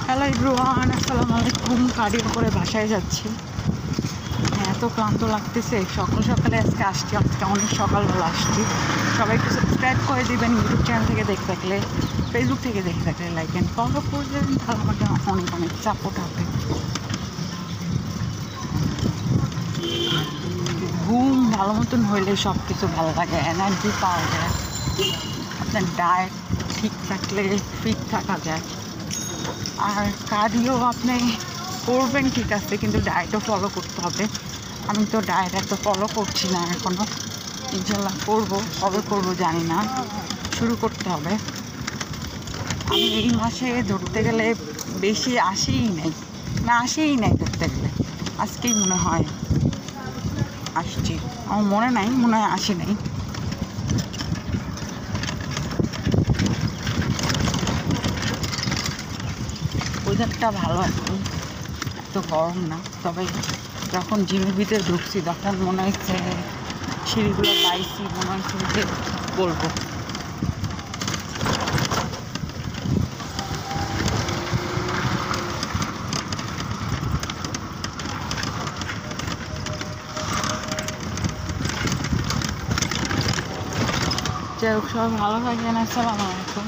Hello everyone, আসসালামু আলাইকুম। গাড়ির করে বাসায় যাচ্ছি। এত ক্লান্ত লাগতেছে। সকাল সকালে আজকে আসছি, অনেক সকালবেলা আসছি। সবাই একটু সাবস্ক্রাইব করে দেবেন ইউটিউব চ্যানেল থেকে দেখে থাকলে, ফেসবুক থেকে দেখে থাকলে লাইক অ্যান্ড ফলো করে দেবেন, তাহলে আমাকে অনেক অনেক সাপোর্ট হবে। ঘুম ভালো মতন হইলে সব কিছু ভালো লাগে, এনার্জি পাওয়া যায়। আপনার ডায়েট ঠিক থাকলে ফিট থাকা যায়। আর কার্ডিও আপনি করবেন ঠিক আছে, কিন্তু ডায়েটও ফলো করতে হবে। আমি তো ডায়েট একটা ফলো করছি না এখনও, ইনশাল্লাহ করবো। কবে করবো জানি না, শুরু করতে হবে। আমি এই মাসে ধরতে গেলে বেশি আসেই নাই ধরতে গেলে। আজকেই মনে হয় আসছি, আমার মনে নাই, মনে হয় আসি নাই। ওয়েদারটা ভালো, এখন এত গরম না। তবে যখন জিমের ভিতরে ঢুকছি তখন মনে হচ্ছে সিঁড়িগুলো পাইছি, মনে হচ্ছে যে বলবো। যাই হোক, সবাই ভালো থাকেন। আসসালামু আলাইকুম।